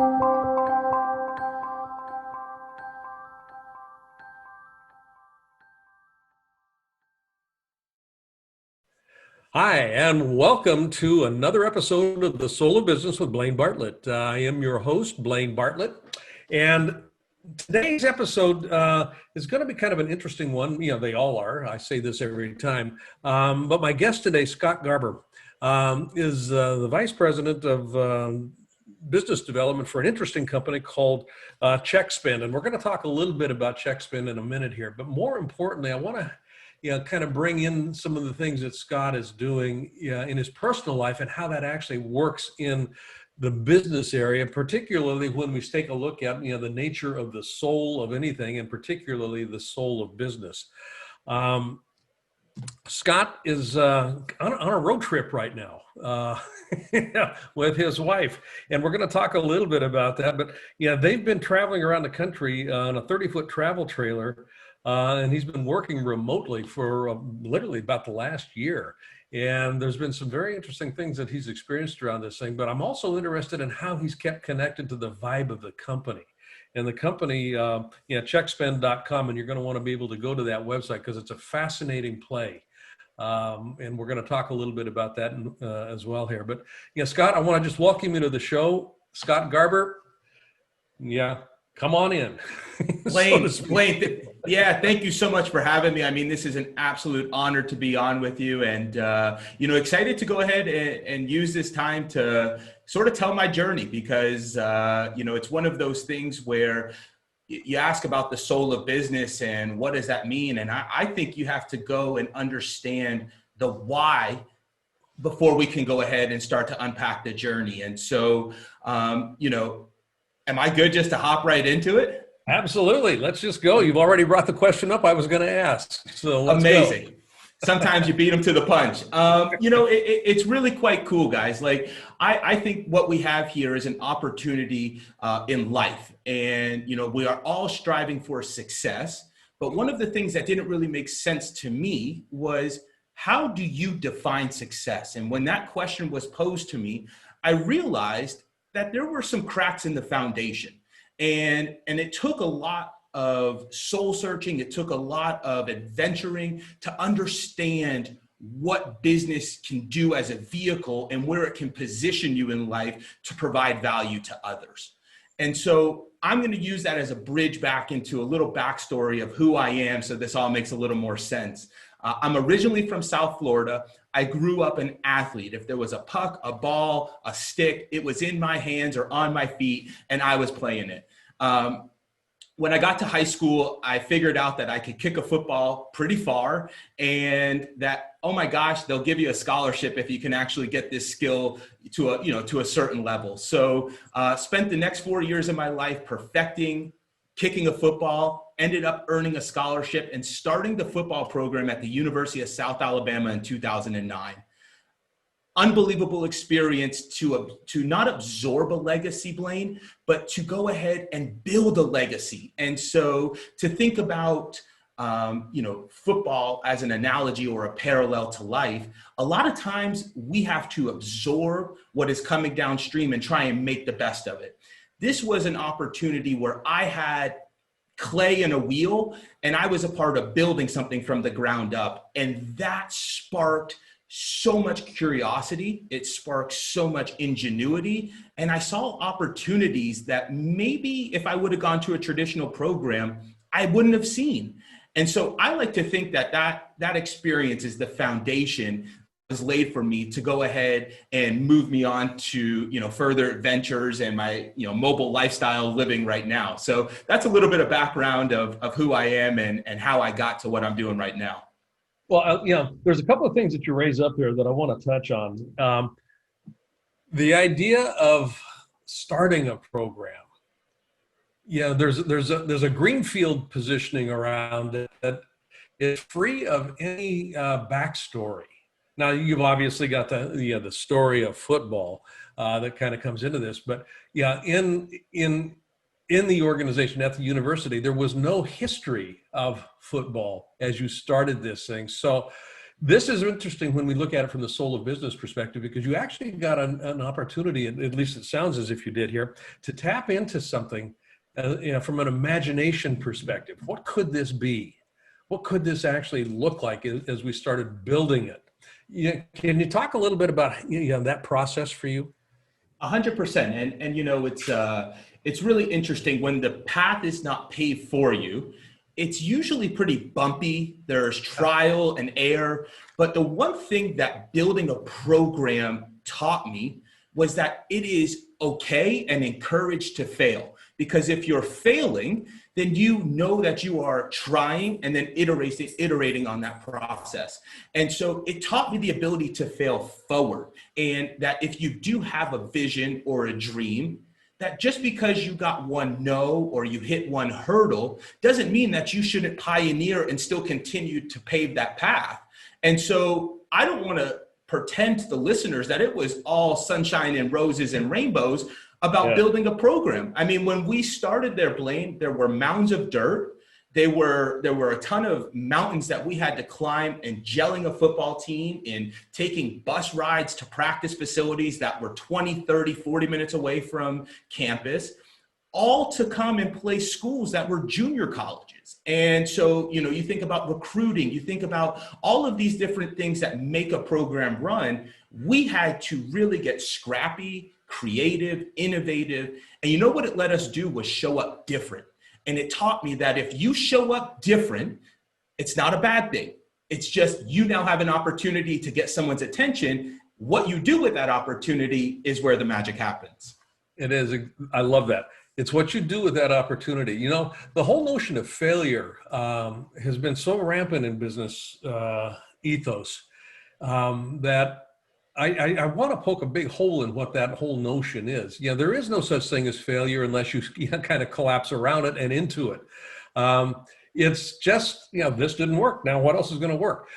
Hi, and welcome to another episode of The Soul of Business with Blaine Bartlett. I am your host, Blaine Bartlett, and today's episode is going to be kind of an interesting one. You know, they all are. I say this every time. But my guest today, Scott Garber, is the Vice President of Business Development for an interesting company called Chek. And we're going to talk a little bit about Chek in a minute here. But more importantly, I want to kind of bring in some of the things that Scott is doing in his personal life and how that actually works in the business area, particularly when we take a look at, the nature of the soul of anything, and particularly the soul of business. Scott is on a road trip right now with his wife, and we're going to talk a little bit about that. But they've been traveling around the country on a 30-foot travel trailer, and he's been working remotely for literally about the last year. And there's been some very interesting things that he's experienced around this thing. But I'm also interested in how he's kept connected to the vibe of the company. And the company, Chekspend.com, and you're going to want to be able to go to that website because it's a fascinating play. And we're going to talk a little bit about that as well here. But Scott, I want to just welcome you to the show. Scott Garber, come on in. Blaine, thank you so much for having me. I mean, this is an absolute honor to be on with you, and excited to go ahead and use this time to sort of tell my journey, because it's one of those things where you ask about the soul of business and what does that mean, and I think you have to go and understand the why before we can go ahead and start to unpack the journey. And so, am I good just to hop right into it? Absolutely. Let's just go. You've already brought the question up I was going to ask. So let's Amazing. Go. Sometimes you beat them to the punch. It's really quite cool, guys. Like, I think what we have here is an opportunity in life. And, we are all striving for success. But one of the things that didn't really make sense to me was, how do you define success? And when that question was posed to me, I realized that there were some cracks in the foundation. And it took a lot of soul searching. It took a lot of adventuring to understand what business can do as a vehicle and where it can position you in life to provide value to others. And so I'm going to use that as a bridge back into a little backstory of who I am, so this all makes a little more sense. I'm originally from South Florida. I grew up an athlete. If there was a puck, a ball, a stick, it was in my hands or on my feet, and I was playing it. When I got to high school, I figured out that I could kick a football pretty far, and that, oh my gosh, they'll give you a scholarship if you can actually get this skill to a certain level. So spent the next 4 years of my life perfecting kicking a football, ended up earning a scholarship and starting the football program at the University of South Alabama in 2009. Unbelievable experience to not absorb a legacy, Blaine, but to go ahead and build a legacy. And so to think about, football as an analogy or a parallel to life, a lot of times we have to absorb what is coming downstream and try and make the best of it. This was an opportunity where I had clay in a wheel and I was a part of building something from the ground up. And that sparked so much curiosity. It sparked so much ingenuity. And I saw opportunities that maybe if I would have gone to a traditional program, I wouldn't have seen. And so I like to think that experience is the foundation was laid for me to go ahead and move me on to, further adventures and my, mobile lifestyle living right now. So that's a little bit of background of who I am and how I got to what I'm doing right now. Well, there's a couple of things that you raise up here that I want to touch on. The idea of starting a program. There's a greenfield positioning around it that is free of any backstory. Now, you've obviously got the story of football that kind of comes into this, but in the organization at the university, there was no history of football as you started this thing. So This is interesting when we look at it from the soul of business perspective, because you actually got an opportunity, at least it sounds as if you did here, to tap into something from an imagination perspective. What could this be? What could this actually look like as we started building it? Can you talk a little bit about that process for you? 100%. And it's really interesting when the path is not paved for you. It's usually pretty bumpy. There's trial and error. But the one thing that building a program taught me was that it is okay and encouraged to fail. Because if you're failing, then you know that you are trying and then iterating on that process. And so it taught me the ability to fail forward. And that if you do have a vision or a dream, that just because you got one no or you hit one hurdle doesn't mean that you shouldn't pioneer and still continue to pave that path. And so I don't want to pretend to the listeners that it was all sunshine and roses and rainbows about building a program. I mean, when we started there, Blaine, there were mounds of dirt. There were a ton of mountains that we had to climb, and gelling a football team, and taking bus rides to practice facilities that were 20, 30, 40 minutes away from campus, all to come and play schools that were junior colleges. And so, you think about recruiting, you think about all of these different things that make a program run. We had to really get scrappy, creative, innovative. And you know what it let us do was show up different. And it taught me that if you show up different, it's not a bad thing. It's just you now have an opportunity to get someone's attention. What you do with that opportunity is where the magic happens. It is. I love that. It's what you do with that opportunity. The whole notion of failure has been so rampant in business ethos that I want to poke a big hole in what that whole notion is. There is no such thing as failure unless you kind of collapse around it and into it. It's just, this didn't work. Now, what else is going to work?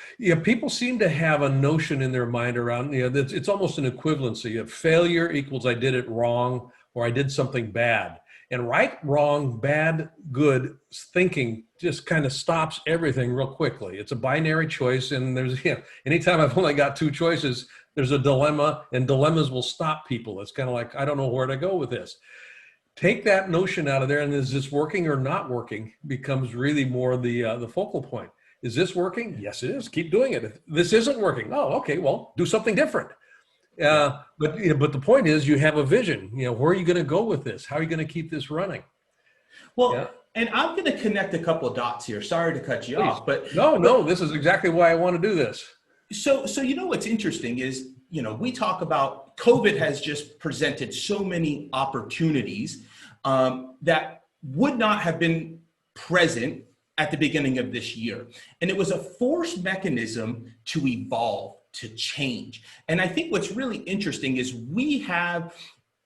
People seem to have a notion in their mind around, that it's almost an equivalency of failure equals I did it wrong or I did something bad. And right, wrong, bad, good thinking just kind of stops everything real quickly. It's a binary choice. And there's, anytime I've only got two choices, there's a dilemma, and dilemmas will stop people. It's kind of like, I don't know where to go with this. Take that notion out of there, and is this working or not working becomes really more the focal point. Is this working? Yes, it is. Keep doing it. If this isn't working, oh, okay, well, do something different. But the point is, you have a vision. Where are you going to go with this? How are you going to keep this running? Well, and I'm going to connect a couple of dots here. Sorry to cut you off, but no, this is exactly why I want to do this. So what's interesting is, we talk about COVID has just presented so many opportunities that would not have been present at the beginning of this year. And it was a forced mechanism to evolve, to change. And I think what's really interesting is we have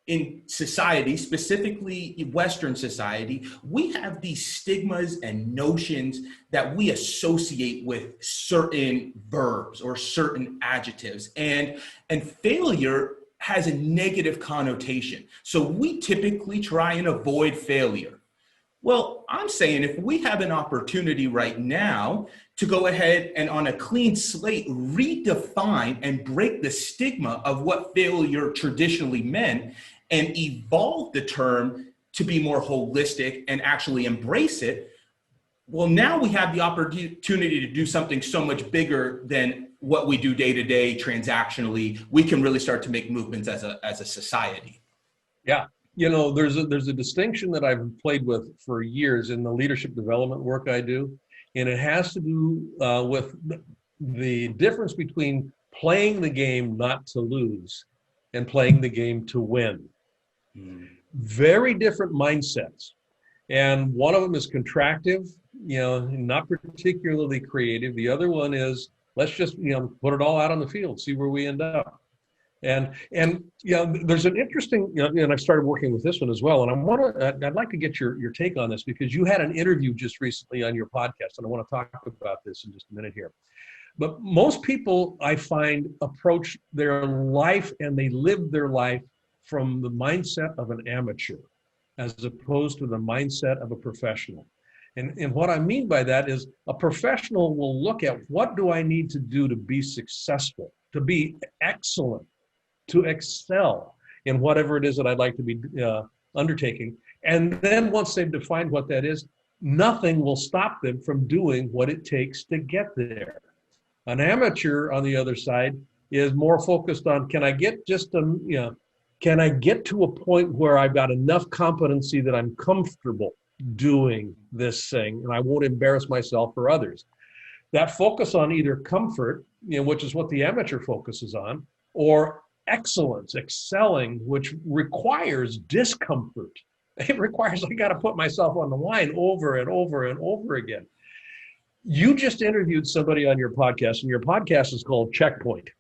in society, specifically Western society, we have these stigmas and notions that we associate with certain verbs or certain adjectives, and failure has a negative connotation. So we typically try and avoid failure. Well, I'm saying if we have an opportunity right now to go ahead and on a clean slate, redefine and break the stigma of what failure traditionally meant and evolve the term to be more holistic and actually embrace it, well, now we have the opportunity to do something so much bigger than what we do day to day transactionally. We can really start to make movements as a society. Yeah. There's a distinction that I've played with for years in the leadership development work I do, and it has to do with the difference between playing the game not to lose and playing the game to win. Very different mindsets. And one of them is contractive, not particularly creative. The other one is, let's just, put it all out on the field, see where we end up. And there's an interesting, and I've started working with this one as well. And I'd like to get your take on this, because you had an interview just recently on your podcast, and I want to talk about this in just a minute here. But most people, I find, approach their life and they live their life from the mindset of an amateur, as opposed to the mindset of a professional. And what I mean by that is a professional will look at what do I need to do to be successful, to be excellent, to excel in whatever it is that I'd like to be undertaking. And then once they've defined what that is, nothing will stop them from doing what it takes to get there. An amateur, on the other side, is more focused on, can I get can I get to a point where I've got enough competency that I'm comfortable doing this thing and I won't embarrass myself or others? That focus on either comfort, which is what the amateur focuses on, or excellence, excelling, which requires discomfort. It requires, I got to put myself on the line over and over and over again. You just interviewed somebody on your podcast, and your podcast is called Checkpoint.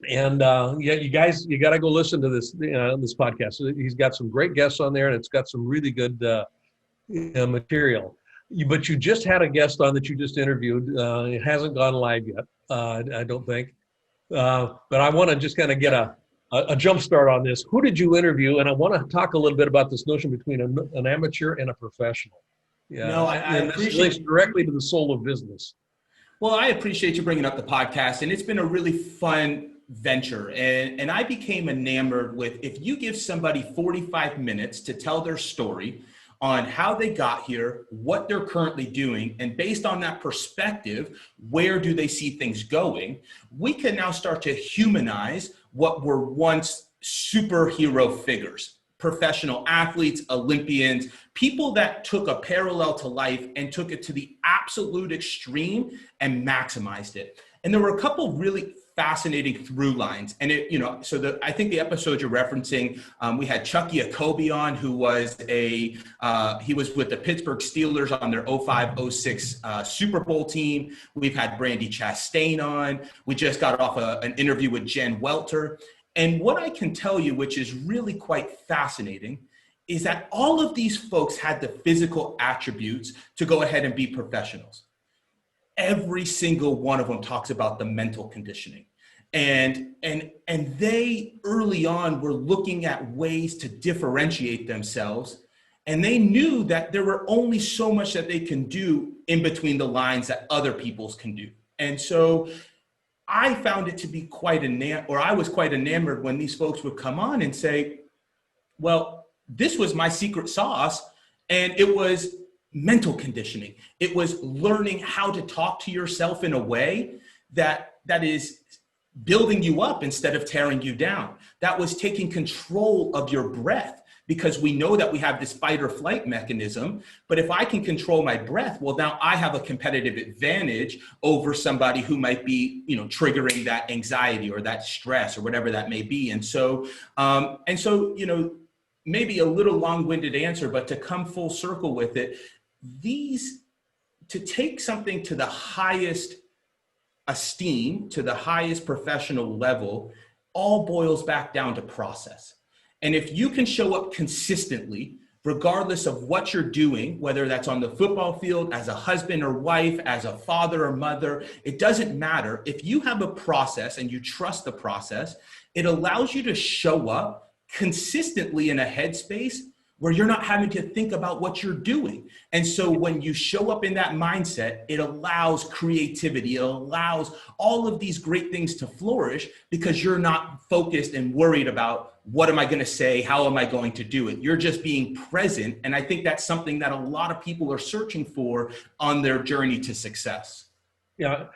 And you guys, you got to go listen to this podcast. He's got some great guests on there, and it's got some really good material. But you just had a guest on that you just interviewed. It hasn't gone live yet, I don't think. But I want to just kind of get a jump start on this. Who did you interview? And I want to talk a little bit about this notion between an amateur and a professional. Yeah, no, I and this relates directly to the soul of business. Well, I appreciate you bringing up the podcast, and it's been a really fun venture. And I became enamored with, if you give somebody 45 minutes to tell their story on how they got here, what they're currently doing, and based on that perspective, where do they see things going, we can now start to humanize what were once superhero figures. Professional athletes, Olympians, people that took a parallel to life and took it to the absolute extreme and maximized it. And there were a couple really fascinating through lines. And I think the episode you're referencing, we had Chuck Jacoby on, who was he was with the Pittsburgh Steelers on their 05-06 Super Bowl team. We've had Brandy Chastain on. We just got off an interview with Jen Welter. And what I can tell you, which is really quite fascinating, is that all of these folks had the physical attributes to go ahead and be professionals. Every single one of them talks about the mental conditioning. And they early on were looking at ways to differentiate themselves. And they knew that there were only so much that they can do in between the lines that other people's can do. And so I found it to be I was quite enamored when these folks would come on and say, well, this was my secret sauce. And it was mental conditioning. It was learning how to talk to yourself in a way that is building you up instead of tearing you down. That was taking control of your breath, because we know that we have this fight or flight mechanism. But if I can control my breath, well, now I have a competitive advantage over somebody who might be, triggering that anxiety or that stress or whatever that may be. And so, maybe a little long-winded answer, but to come full circle with it, to take something to the highest esteem, to the highest professional level, all boils back down to process. And if you can show up consistently, regardless of what you're doing, whether that's on the football field, as a husband or wife, as a father or mother, it doesn't matter. If you have a process and you trust the process, it allows you to show up consistently in a headspace where you're not having to think about what you're doing. And so when you show up in that mindset, it allows creativity. It allows all of these great things to flourish, because you're not focused and worried about, what am I going to say? How am I going to do it? You're just being present. And I think that's something that a lot of people are searching for on their journey to success. Yeah.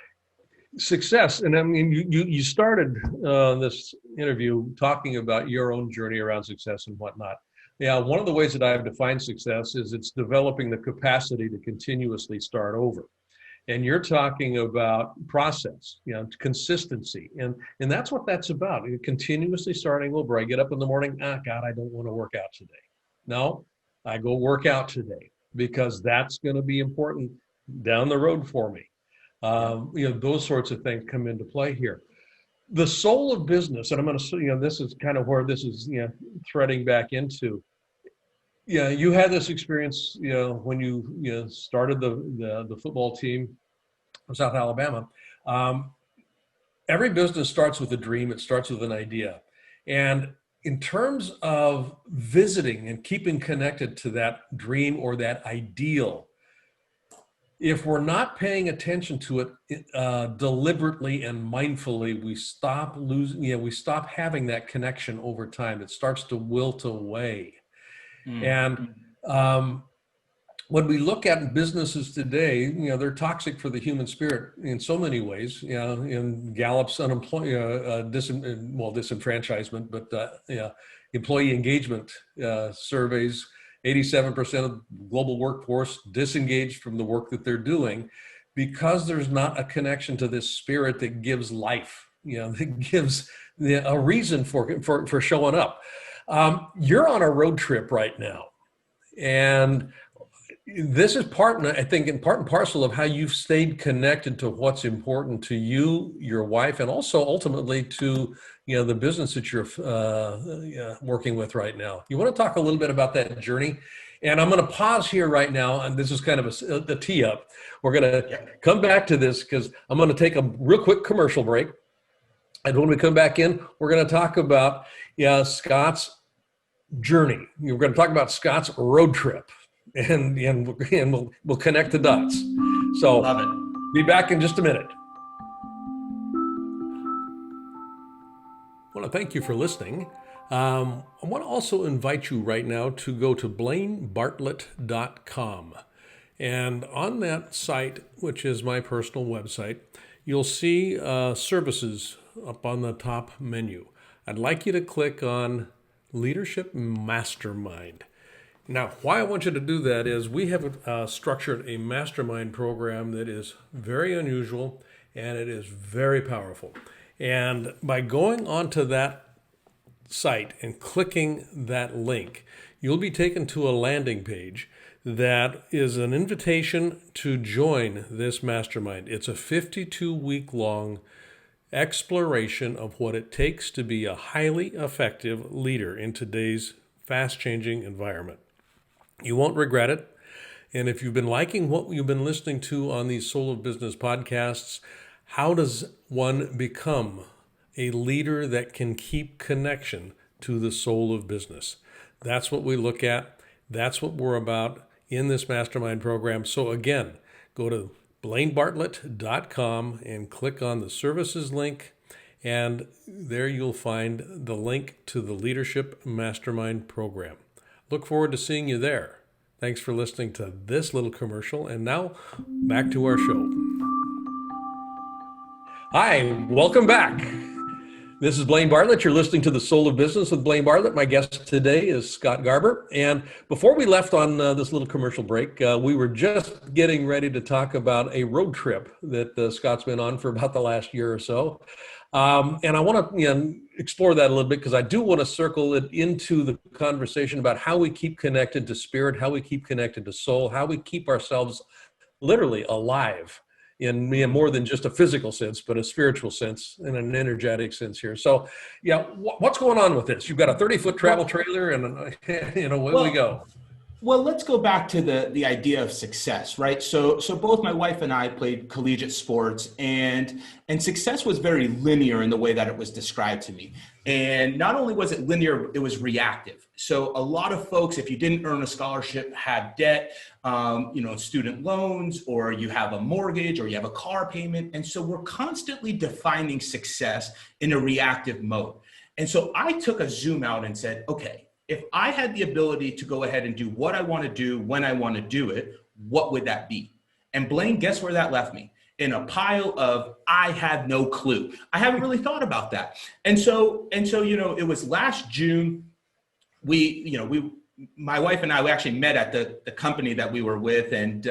Success. And I mean, you started this interview talking about your own journey around success and whatnot. Yeah, one of the ways that I've defined success is it's developing the capacity to continuously start over. And you're talking about process, consistency. And that's what that's about. You're continuously starting over. I get up in the morning, God, I don't want to work out today. No, I go work out today, because that's going to be important down the road for me. Those sorts of things come into play here. The soul of business, and I'm going to, this is kind of where this is, threading back into. Yeah, you had this experience, when you started the football team in South Alabama. Every business starts with a dream. It starts with an idea. And in terms of visiting and keeping connected to that dream or that ideal, if we're not paying attention to it deliberately and mindfully, we stop losing, we stop having that connection over time. It starts to wilt away. And when we look at businesses today, they're toxic for the human spirit in so many ways. In Gallup's disenfranchisement, but employee engagement surveys, 87% of the global workforce disengaged from the work that they're doing because there's not a connection to this spirit that gives life, that gives a reason for showing up. You're on a road trip right now, and this is part and parcel of how you've stayed connected to what's important to you, your wife, and also ultimately to the business that you're working with right now. You want to talk a little bit about that journey? And I'm going to pause here right now, and this is kind of a tee up. We're going to come back to this because I'm going to take a real quick commercial break. And when we come back in, we're going to talk about Scott's journey. We're going to talk about Scott's road trip. And we'll connect the dots. So love it. Be back in just a minute. I want to thank you for listening. I want to also invite you right now to go to blainebartlett.com. And on that site, which is my personal website, you'll see services up on the top menu. I'd like you to click on Leadership Mastermind. Now, why I want you to do that is we have structured a mastermind program that is very unusual and it is very powerful. And by going onto that site and clicking that link, you'll be taken to a landing page that is an invitation to join this mastermind. It's a 52-week-long exploration of what it takes to be a highly effective leader in today's fast-changing environment. You won't regret it. And if you've been liking what you've been listening to on these Soul of Business podcasts, how does one become a leader that can keep connection to the soul of business? That's what we look at. That's what we're about in this mastermind program. So again, go to blainebartlett.com and click on the services link. And there you'll find the link to the Leadership Mastermind program. Look forward to seeing you there. Thanks for listening to this little commercial. And now back to our show. Hi, welcome back. This is Blaine Bartlett. You're listening to The Soul of Business with Blaine Bartlett. My guest today is Scott Garber. And before we left on this little commercial break, we were just getting ready to talk about a road trip that Scott's been on for about the last year or so. And I want to explore that a little bit because I do want to circle it into the conversation about how we keep connected to spirit, how we keep connected to soul, how we keep ourselves literally alive in more than just a physical sense, but a spiritual sense and an energetic sense here. So, what's going on with this? You've got a 30-foot travel trailer and, away we go. Well, let's go back to the idea of success, right? So both my wife and I played collegiate sports, and success was very linear in the way that it was described to me. And not only was it linear, it was reactive. So a lot of folks, if you didn't earn a scholarship, had debt, student loans, or you have a mortgage, or you have a car payment. And so we're constantly defining success in a reactive mode. And so I took a zoom out and said, okay, if I had the ability to go ahead and do what I want to do when I want to do it, what would that be? And Blaine, guess where that left me? In a pile of, I had no clue. I haven't really thought about that. And so, it was last June, my wife and I, we actually met at the company that we were with, and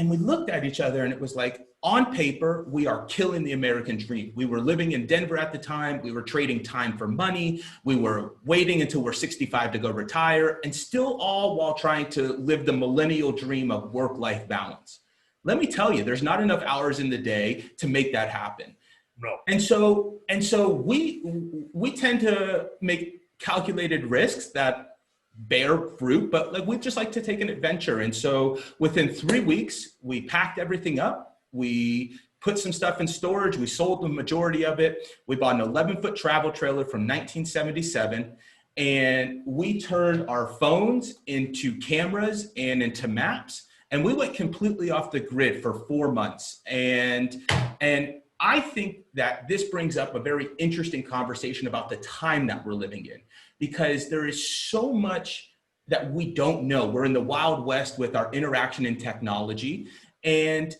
we looked at each other, and it was like, on paper, we are killing the American dream. We were living in Denver at the time. We were trading time for money. We were waiting until we're 65 to go retire, and still all while trying to live the millennial dream of work-life balance. Let me tell you, there's not enough hours in the day to make that happen. No. And so we tend to make calculated risks that bear fruit, but we just like to take an adventure. And so within 3 weeks, we packed everything up. We put some stuff in storage. We sold the majority of it. We bought an 11-foot travel trailer from 1977. And we turned our phones into cameras and into maps. And we went completely off the grid for 4 months. And I think that this brings up a very interesting conversation about the time that we're living in, because there is so much that we don't know. We're in the Wild West with our interaction in technology. And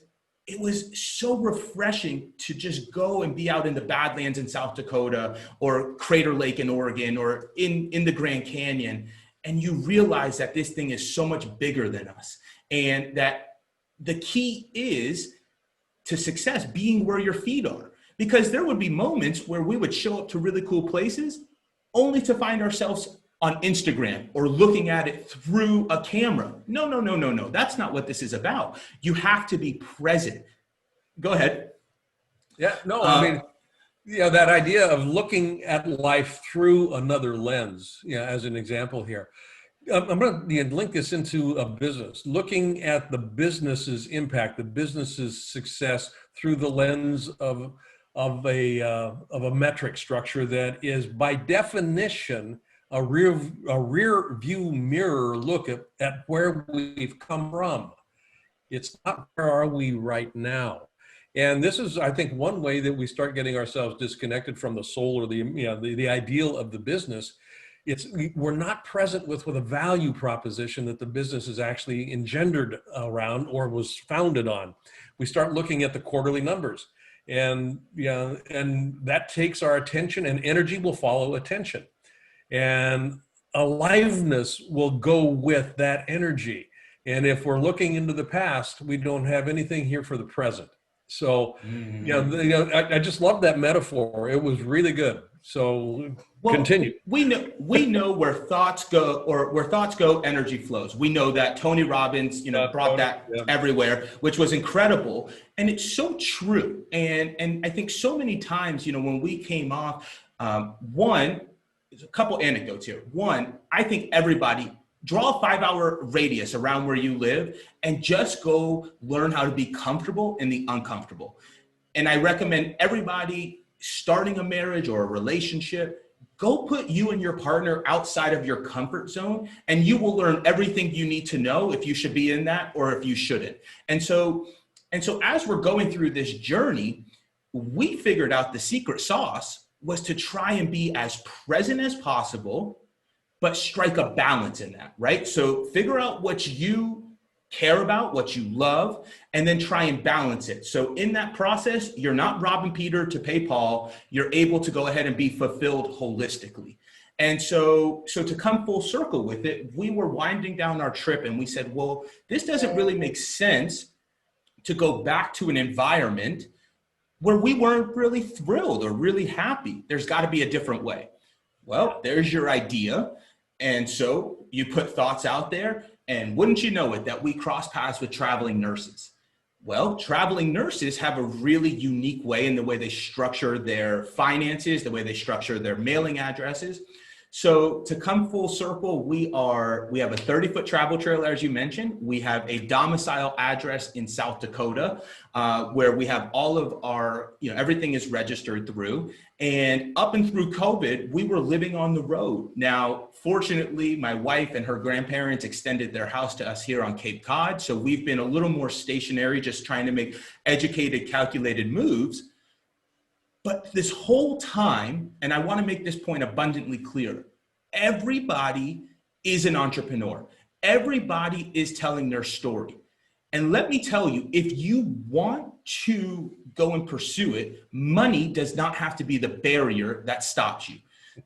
it was so refreshing to just go and be out in the Badlands in South Dakota or Crater Lake in Oregon or in the Grand Canyon. And you realize that this thing is so much bigger than us. And that the key is to success being where your feet are. Because there would be moments where we would show up to really cool places only to find ourselves on Instagram or looking at it through a camera. No. That's not what this is about. You have to be present. Go ahead. Yeah, no, I mean, that idea of looking at life through another lens, as an example here. I'm going to link this into a business, looking at the business's impact, the business's success through the lens of a metric structure that is, by definition, a rear view mirror look at where we've come from. It's not where are we right now. And this is, I think, one way that we start getting ourselves disconnected from the soul or the ideal of the business. We're not present with a value proposition that the business is actually engendered around or was founded on. We start looking at the quarterly numbers, and that takes our attention, and energy will follow attention. And aliveness will go with that energy. And if we're looking into the past, we don't have anything here for the present. So, I just love that metaphor. It was really good. So continue. We know where thoughts go, or where thoughts go, energy flows. We know that Tony Robbins, brought that everywhere, which was incredible. And it's so true. And I think so many times, when we came off, there's a couple anecdotes here. One, I think everybody draw a 5-hour radius around where you live and just go learn how to be comfortable in the uncomfortable. And I recommend everybody starting a marriage or a relationship, go put you and your partner outside of your comfort zone, and you will learn everything you need to know if you should be in that or if you shouldn't. And so as we're going through this journey, we figured out the secret sauce was to try and be as present as possible, but strike a balance in that, right? So figure out what you care about, what you love, and then try and balance it. So in that process, you're not robbing Peter to pay Paul. You're able to go ahead and be fulfilled holistically. And so to come full circle with it, we were winding down our trip and we said, well, this doesn't really make sense to go back to an environment where we weren't really thrilled or really happy. There's got to be a different way. Well, there's your idea. And so you put thoughts out there, and wouldn't you know it, that we cross paths with traveling nurses. Well, traveling nurses have a really unique way in the way they structure their finances, the way they structure their mailing addresses. So to come full circle, we have a 30-foot travel trailer, as you mentioned. We have a domicile address in South Dakota, where we have all of our, everything is registered through. And up and through COVID, we were living on the road. Now, fortunately, my wife and her grandparents extended their house to us here on Cape Cod. So we've been a little more stationary, just trying to make educated, calculated moves. But this whole time, and I want to make this point abundantly clear, everybody is an entrepreneur. Everybody is telling their story. And let me tell you, if you want to go and pursue it, money does not have to be the barrier that stops you.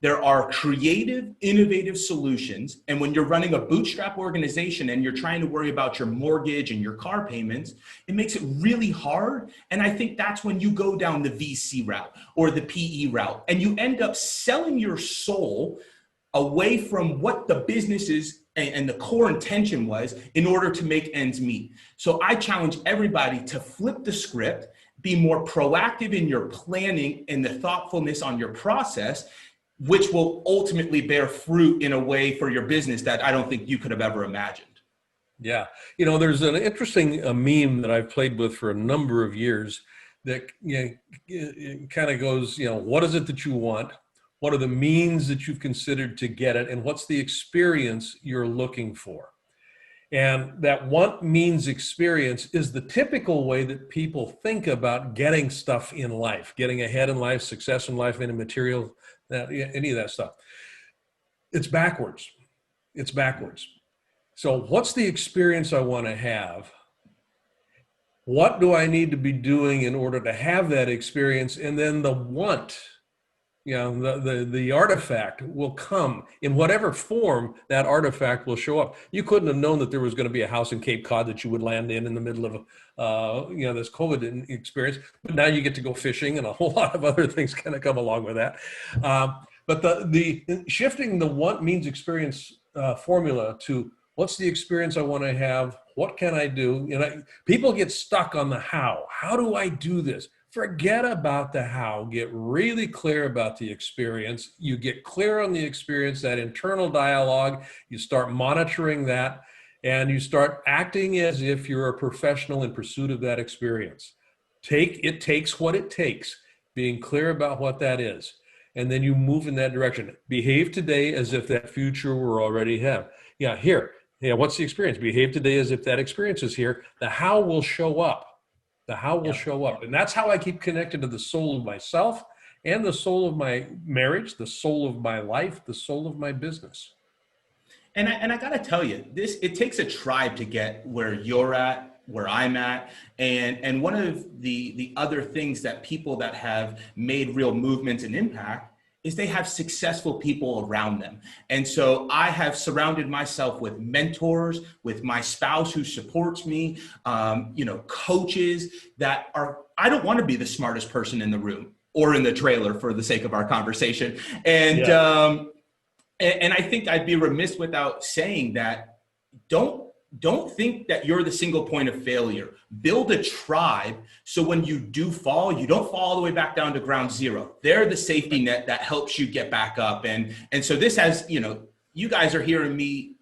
There are creative, innovative solutions. And when you're running a bootstrap organization and you're trying to worry about your mortgage and your car payments, it makes it really hard. And I think that's when you go down the VC route or the PE route, and you end up selling your soul away from what the business is and the core intention was in order to make ends meet. So I challenge everybody to flip the script, be more proactive in your planning and the thoughtfulness on your process, which will ultimately bear fruit in a way for your business that I don't think you could have ever imagined. Yeah. There's an interesting meme that I've played with for a number of years that, it kind of goes, what is it that you want? What are the means that you've considered to get it? And what's the experience you're looking for? And that want means experience is the typical way that people think about getting stuff in life, getting ahead in life, success in life, any material, any of that stuff. It's backwards. It's backwards. So what's the experience I want to have? What do I need to be doing in order to have that experience? And then the want, the artifact will come in whatever form that artifact will show up. You couldn't have known that there was going to be a house in Cape Cod that you would land in the middle of, this COVID experience. But now you get to go fishing, and a whole lot of other things kind of come along with that. But the shifting the want means experience formula to what's the experience I want to have? What can I do? People get stuck on the how. How do I do this? Forget about the how. Get really clear about the experience. You get clear on the experience, that internal dialogue. You start monitoring that, and you start acting as if you're a professional in pursuit of that experience. It takes what it takes, being clear about what that is. And then you move in that direction. Behave today as if that future were already here. What's the experience? Behave today as if that experience is here. The how will show up. The how will show up. And that's how I keep connected to the soul of myself and the soul of my marriage, the soul of my life, the soul of my business. And I got to tell you, it takes a tribe to get where you're at, where I'm at. And one of the other things that people that have made real movements and impact is they have successful people around them. And so I have surrounded myself with mentors, with my spouse who supports me, coaches that I don't want to be the smartest person in the room or in the trailer for the sake of our conversation. And I think I'd be remiss without saying that don't think that you're the single point of failure. Build a tribe so when you do fall, you don't fall all the way back down to ground zero. They're the safety net that helps you get back up. And so this has, you guys are hearing me.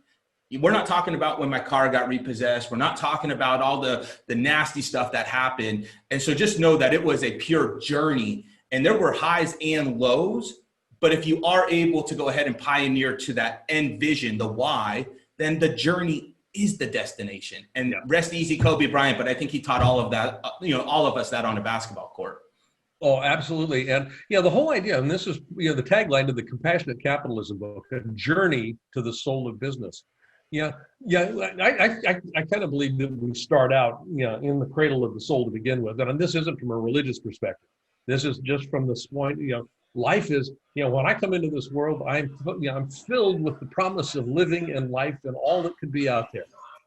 We're not talking about when my car got repossessed. We're not talking about all the nasty stuff that happened. And so just know that it was a pure journey, and there were highs and lows. But if you are able to go ahead and pioneer to that end vision, the why, then the journey is the destination. And rest easy, Kobe Bryant, but I think he taught all of that, all of us that on a basketball court. Oh, absolutely. And the whole idea, and this is the tagline to the Compassionate Capitalism book, a journey to the soul of business. I kind of believe that we start out, in the cradle of the soul to begin with. And this isn't from a religious perspective. This is just from this point, life is, when I come into this world, I'm filled with the promise of living and life and all that could be out there.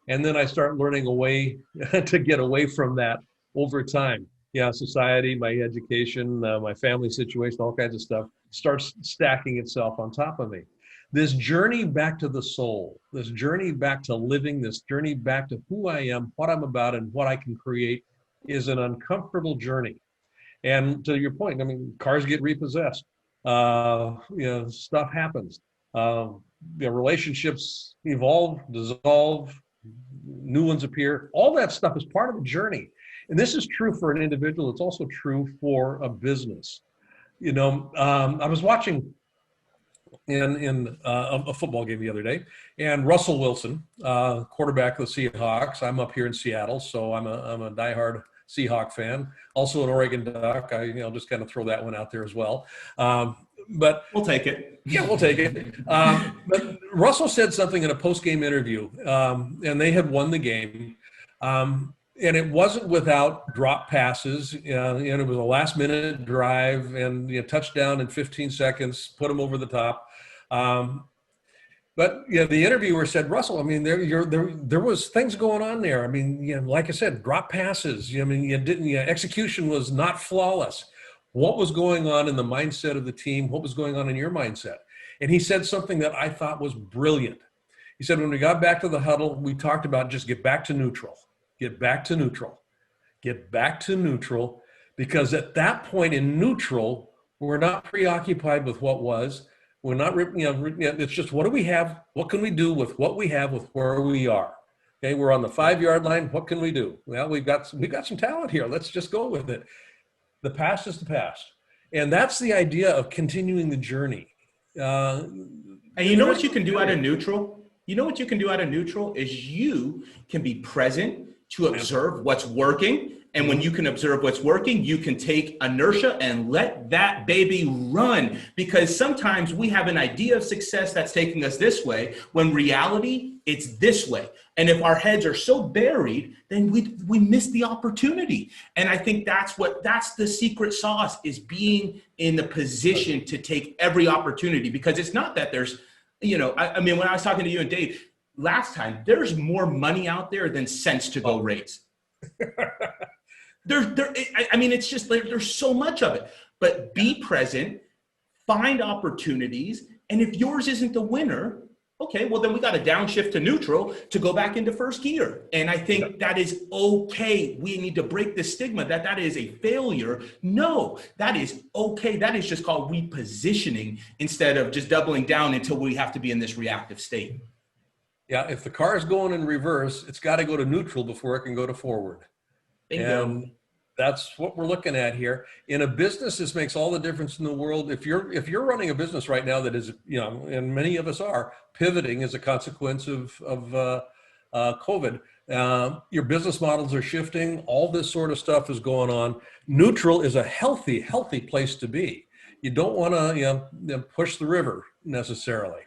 And then I start learning a way to get away from that over time. Society, my education, my family situation, all kinds of stuff starts stacking itself on top of me. This journey back to the soul, this journey back to living, this journey back to who I am, what I'm about, and what I can create is an uncomfortable journey. And to your point, cars get repossessed. Stuff happens. Relationships evolve, dissolve, new ones appear. All that stuff is part of the journey. And this is true for an individual. It's also true for a business. I was watching in a football game the other day, and Russell Wilson, quarterback of the Seahawks. I'm up here in Seattle, so I'm a diehard Seahawk fan, also an Oregon Duck. I'll just kind of throw that one out there as well. But we'll take it. Yeah, we'll take it. But Russell said something in a post-game interview, and they had won the game. And it wasn't without drop passes, and it was a last-minute drive and touchdown in 15 seconds, put them over the top. But the interviewer said, Russell, there was things going on there. Like I said, drop passes. Execution was not flawless. What was going on in the mindset of the team? What was going on in your mindset? And he said something that I thought was brilliant. He said, when we got back to the huddle, we talked about just get back to neutral. Get back to neutral. Get back to neutral, because at that point in neutral, we're not preoccupied with what was. We're not, it's just, what do we have? What can we do with what we have, with where we are? Okay, we're on the 5-yard line. What can we do? Well, we've got some talent here. Let's just go with it. The past is the past. And that's the idea of continuing the journey. And you know what you can do out of neutral? You know what you can do out of neutral is you can be present to observe what's working. And when you can observe what's working, you can take inertia and let that baby run. Because sometimes we have an idea of success that's taking us this way, when reality, it's this way. And if our heads are so buried, then we miss the opportunity. And I think that's the secret sauce, is being in the position to take every opportunity. Because it's not that there's, I mean, when I was talking to you and Dave last time, there's more money out there than cents to go raise. I mean, it's just, there's so much of it. But be present, find opportunities, and if yours isn't the winner, okay, well then we got to downshift to neutral to go back into first gear. And I think that is okay. We need to break the stigma that is a failure. No, that is okay. That is just called repositioning, instead of just doubling down until we have to be in this reactive state. Yeah, if the car is going in reverse, it's got to go to neutral before it can go to forward. Bingo. And that's what we're looking at here. In a business, this makes all the difference in the world. If you're running a business right now that is, and many of us are pivoting as a consequence of COVID, your business models are shifting. All this sort of stuff is going on. Neutral is a healthy place to be. You don't want to push the river necessarily.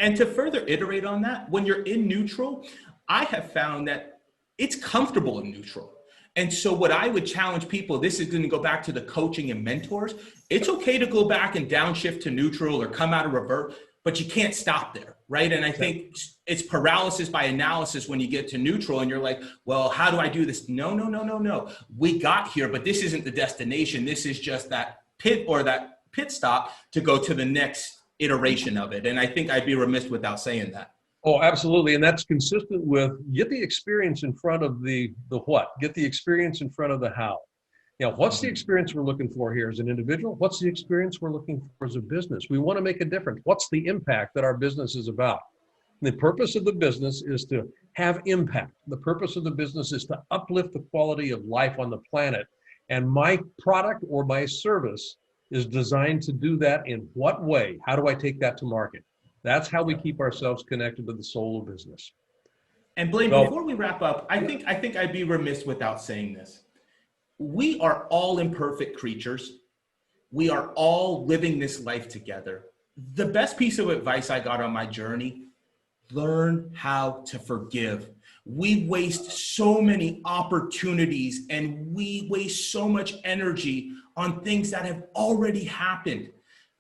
And to further iterate on that, when you're in neutral, I have found that it's comfortable in neutral. And so what I would challenge people, this is going to go back to the coaching and mentors. It's okay to go back and downshift to neutral or come out of revert, but you can't stop there, right? And I think it's paralysis by analysis when you get to neutral and you're like, well, how do I do this? No. We got here, but this isn't the destination. This is just that pit stop to go to the next iteration of it. And I think I'd be remiss without saying that. Oh, absolutely. And that's consistent with get the experience in front of the what, get the experience in front of the how. What's the experience we're looking for here as an individual? What's the experience we're looking for as a business? We want to make a difference. What's the impact that our business is about? The purpose of the business is to have impact. The purpose of the business is to uplift the quality of life on the planet. And my product or my service is designed to do that in what way? How do I take that to market? That's how we keep ourselves connected to the soul of business. And Blaine, before we wrap up, I think I'd be remiss without saying this. We are all imperfect creatures. We are all living this life together. The best piece of advice I got on my journey, learn how to forgive. We waste so many opportunities and we waste so much energy on things that have already happened.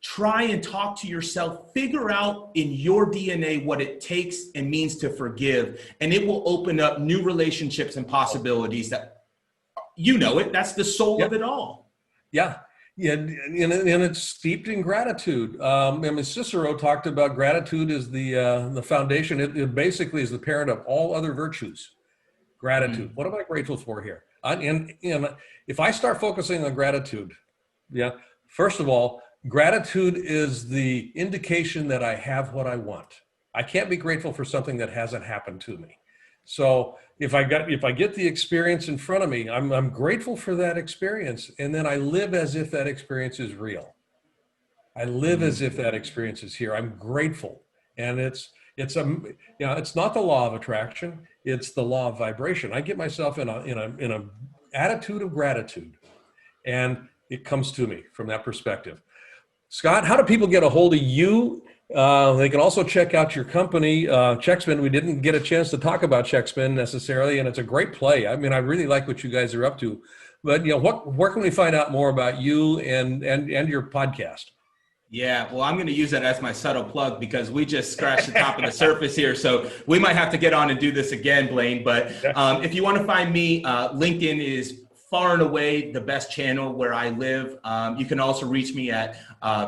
Try and talk to yourself, figure out in your DNA what it takes and means to forgive, and it will open up new relationships and possibilities that, that's the soul of it all. Yeah. And it's steeped in gratitude. Cicero talked about gratitude as the foundation. It basically is the parent of all other virtues. Gratitude. What am I grateful for here? And if I start focusing on gratitude, first of all, gratitude is the indication that I have what I want. I can't be grateful for something that hasn't happened to me. So if I get the experience in front of me, I'm grateful for that experience, and then I live as if that experience is real. I live as if that experience is here. I'm grateful, and it's not the law of attraction. It's the law of vibration. I get myself in a attitude of gratitude, and it comes to me from that perspective. Scott, how do people get a hold of you? They can also check out your company, Chekspin. We didn't get a chance to talk about Chekspin necessarily, and it's a great play. I mean, I really like what you guys are up to. But where can we find out more about you and your podcast? Yeah, well, I'm going to use that as my subtle plug because we just scratched the top of the surface here. So we might have to get on and do this again, Blaine. But if you want to find me, LinkedIn is far and away the best channel where I live. You can also reach me at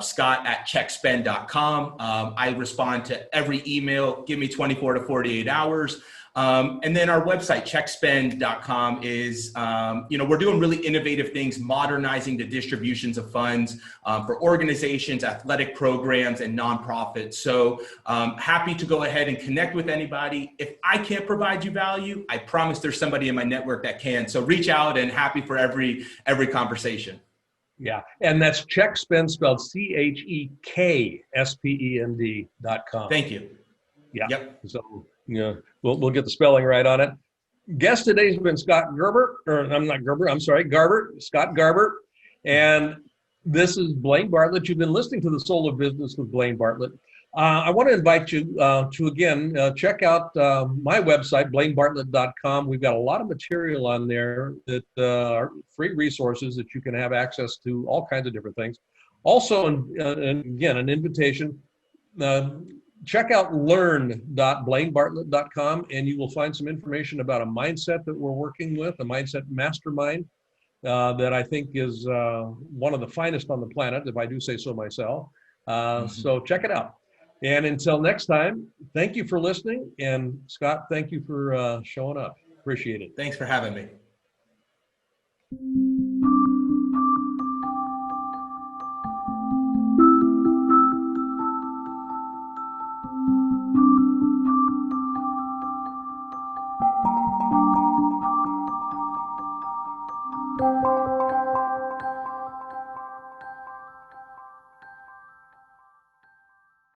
scott@chekspend.com. I respond to every email. Give me 24 to 48 hours. And then our website, chekspend.com, is, we're doing really innovative things, modernizing the distributions of funds for organizations, athletic programs, and nonprofits. So happy to go ahead and connect with anybody. If I can't provide you value, I promise there's somebody in my network that can. So reach out, and happy for every conversation. Yeah, and that's Chekspend, spelled CHEKSPEND.com. Thank you. Yeah. Yep. So yeah, we'll get the spelling right on it. Guest today's been Scott Garber, or I'm not Gerber, I'm sorry, Garber, Scott Garber. And this is Blaine Bartlett. You've been listening to The Soul of Business with Blaine Bartlett. I want to invite you to, again, check out my website, blainebartlett.com. We've got a lot of material on there that are free resources that you can have access to, all kinds of different things. Also, and again, an invitation, check out learn.blainebartlett.com, and you will find some information about a mindset that we're working with, a mindset mastermind that I think is one of the finest on the planet, if I do say so myself. So check it out. And until next time, thank you for listening. And Scott, thank you for showing up. Appreciate it. Thanks for having me.